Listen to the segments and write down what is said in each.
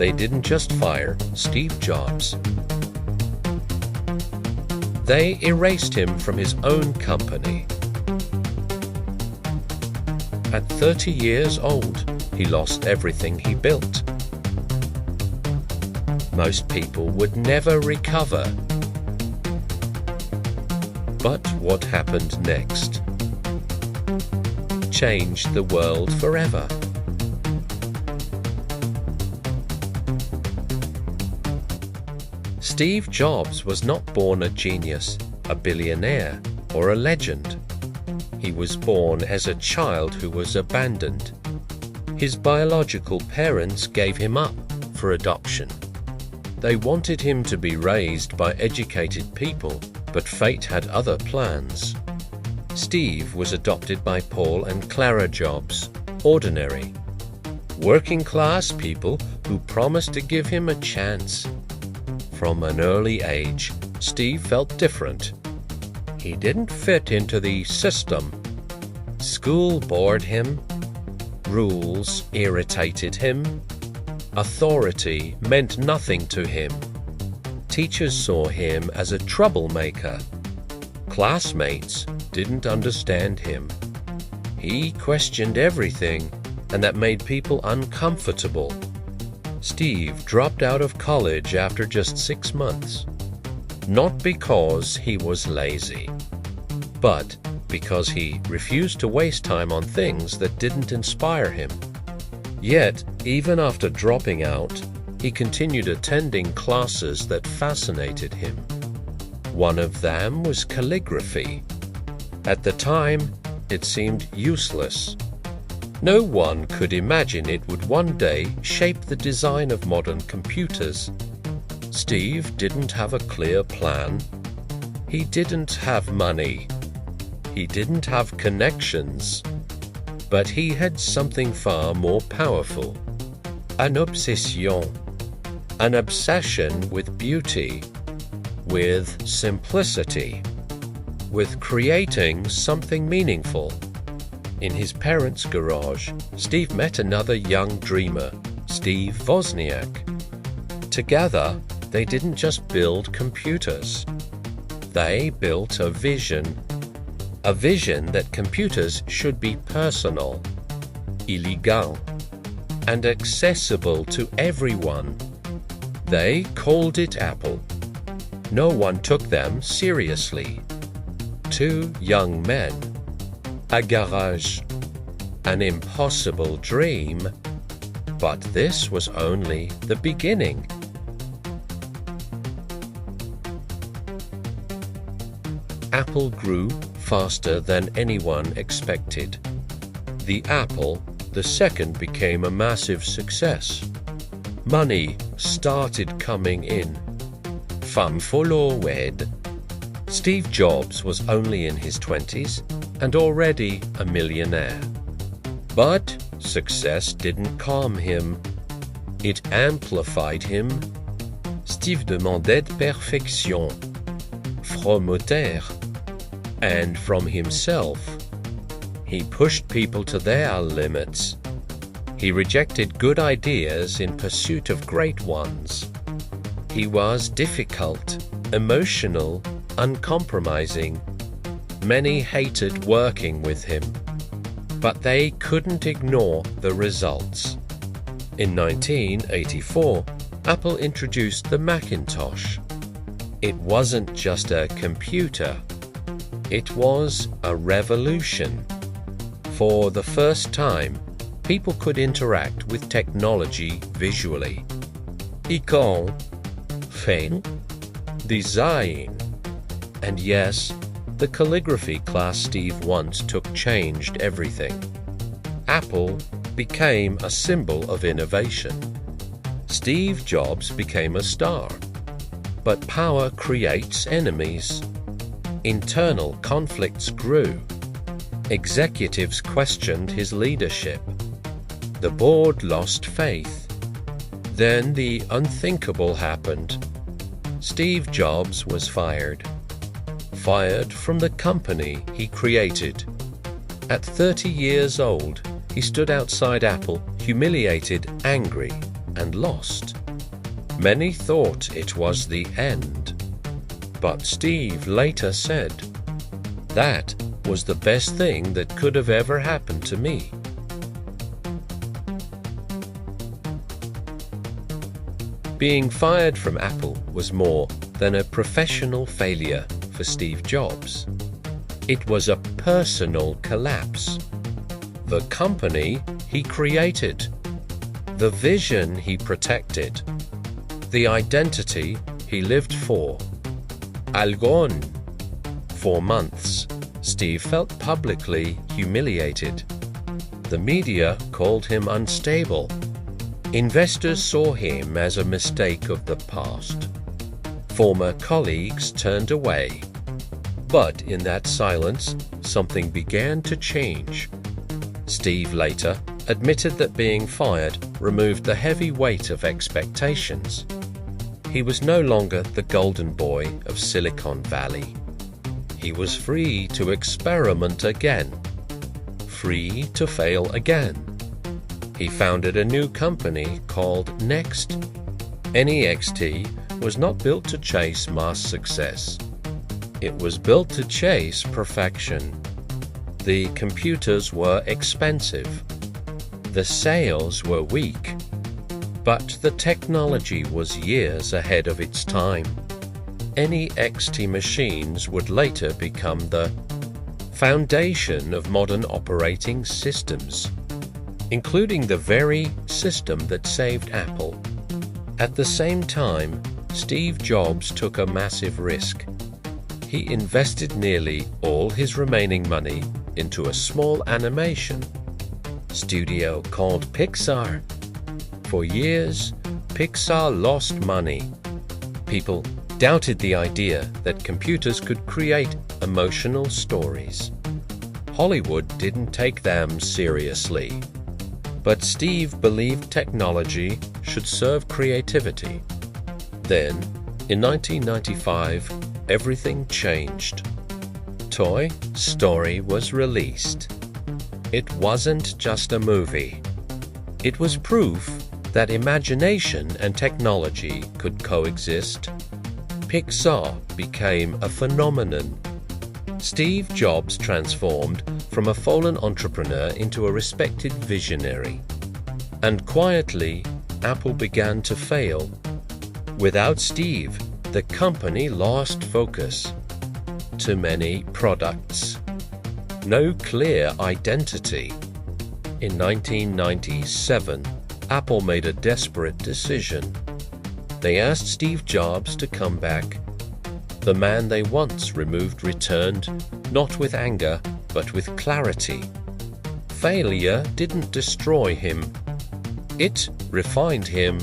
they didn't just fire Steve Jobs. They erased him from his own company. At 30 years old, he lost everything he built. Most people would never recover. But what happened next changed the world forever. Steve Jobs was not born a genius, a billionaire, or a legend. He was born as a child who was abandoned. His biological parents gave him up for adoption. They wanted him to be raised by educated people, but fate had other plans. Steve was adopted by Paul and Clara Jobs, ordinary, working-class people who promised to give him a chance. From an early age, Steve felt different. He didn't fit into the system. School bored him. Rules irritated him. Authority meant nothing to him. Teachers saw him as a troublemaker. Classmates didn't understand him. He questioned everything, and that made people uncomfortable. Steve dropped out of college after just 6 months. Not because he was lazy, but because he refused to waste time on things that didn't inspire him. Yet, even after dropping out, he continued attending classes that fascinated him. One of them was calligraphy. At the time, it seemed useless. No one could imagine it would one day shape the design of modern computers. Steve didn't have a clear plan. He didn't have money. He didn't have connections. But he had something far more powerful. An obsession. An obsession with beauty, with simplicity, with creating something meaningful. In his parents' garage, Steve met another young dreamer, Steve Wozniak. Together, they didn't just build computers. They built a vision that computers should be personal, illegal, and accessible to everyone. They called it Apple. No one took them seriously. Two young men. A garage. An impossible dream. But this was only the beginning. Apple grew faster than anyone expected. The Apple II became a massive success. Money started coming in. Fame followed. Steve Jobs was only in his 20s and already a millionaire. But success didn't calm him. It amplified him. Steve demandait perfection, from auteur, and from himself. He pushed people to their limits. He rejected good ideas in pursuit of great ones. He was difficult, emotional, uncompromising. Many hated working with him, but they couldn't ignore the results. In 1984, Apple introduced the Macintosh. It wasn't just a computer. It was a revolution. For the first time, people could interact with technology visually. Icon, fin, design. And yes, the calligraphy class Steve once took changed everything. Apple became a symbol of innovation. Steve Jobs became a star. But power creates enemies. Internal conflicts grew. Executives questioned his leadership. The board lost faith. Then the unthinkable happened. Steve Jobs was fired. Fired from the company he created. At 30 years old, he stood outside Apple, humiliated, angry. and lost. Many thought it was the end, but Steve later said, "That was the best thing that could have ever happened to me." Being fired from Apple was more than a professional failure for Steve Jobs. It was a personal collapse. The company he created, the vision he protected, the identity he lived for, all gone. For months, Steve felt publicly humiliated. The media called him unstable. Investors saw him as a mistake of the past. Former colleagues turned away. But in that silence, something began to change. Steve later admitted that being fired removed the heavy weight of expectations. He was no longer the golden boy of Silicon Valley. He was free to experiment again, free to fail again. He founded a new company called Next. NEXT was not built to chase mass success. It was built to chase perfection. The computers were expensive. The sales were weak. But the technology was years ahead of its time. NEXT machines would later become the foundation of modern operating systems, including the very system that saved Apple. At the same time, Steve Jobs took a massive risk. He invested nearly all his remaining money into a small animation studio called Pixar. For years, Pixar lost money. People doubted the idea that computers could create emotional stories. Hollywood didn't take them seriously. But Steve believed technology should serve creativity. Then, in 1995, everything changed. Toy Story was released. It wasn't just a movie. It was proof that imagination and technology could coexist. Pixar became a phenomenon. Steve Jobs transformed from a fallen entrepreneur into a respected visionary. And quietly, Apple began to fail. Without Steve, the company lost focus. Too many products. No clear identity. In 1997, Apple made a desperate decision. They asked Steve Jobs to come back. The man they once removed returned, not with anger, but with clarity. Failure didn't destroy him. It refined him.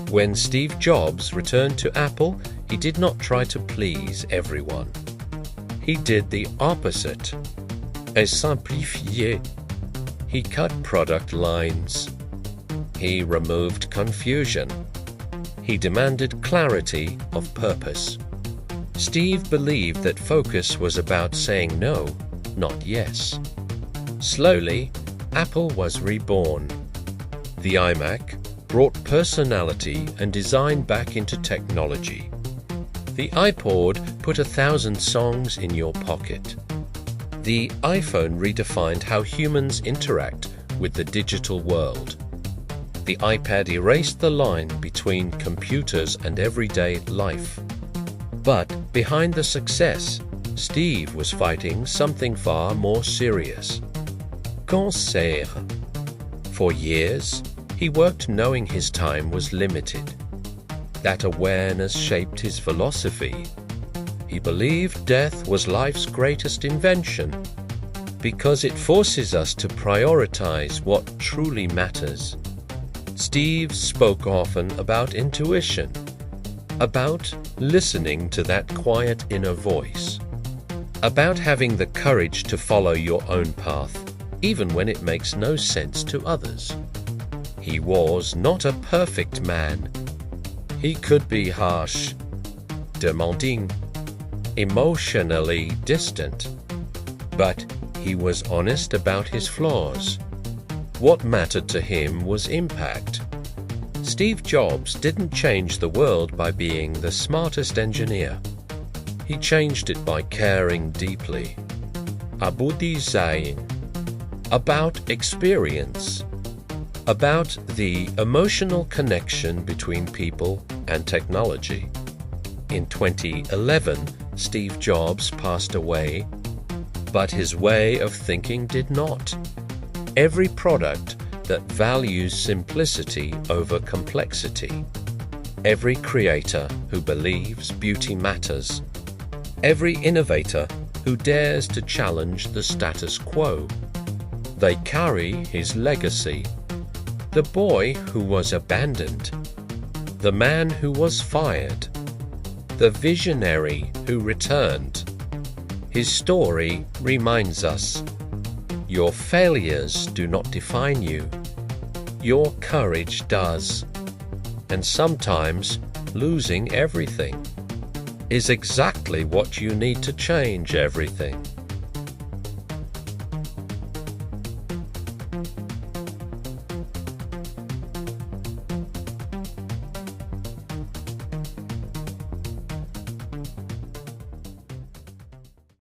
When Steve Jobs returned to Apple, he did not try to please everyone. He did the opposite. Simplifier. He cut product lines. He removed confusion. He demanded clarity of purpose. Steve believed that focus was about saying no, not yes. Slowly, Apple was reborn. The iMac brought personality and design back into technology. The iPod put 1,000 songs in your pocket. The iPhone redefined how humans interact with the digital world. The iPad erased the line between computers and everyday life. But behind the success, Steve was fighting something far more serious. Cancer. For years, he worked knowing his time was limited. That awareness shaped his philosophy. He believed death was life's greatest invention because it forces us to prioritize what truly matters. Steve spoke often about intuition, about listening to that quiet inner voice, about having the courage to follow your own path, even when it makes no sense to others. He was not a perfect man. He could be harsh, demanding, emotionally distant, but He was honest about his flaws. What mattered to him was impact. Steve Jobs didn't change the world by being the smartest engineer. He changed it by caring deeply. revolutionizing, about experience, about the emotional connection between people and technology. In 2011, Steve Jobs passed away, but his way of thinking did not. Every product that values simplicity over complexity, every creator who believes beauty matters, every innovator who dares to challenge the status quo, they carry his legacy. The boy who was abandoned, the man who was fired, the visionary who returned. His story reminds us, your failures do not define you. Your courage does. And sometimes losing everything is exactly what you need to change everything.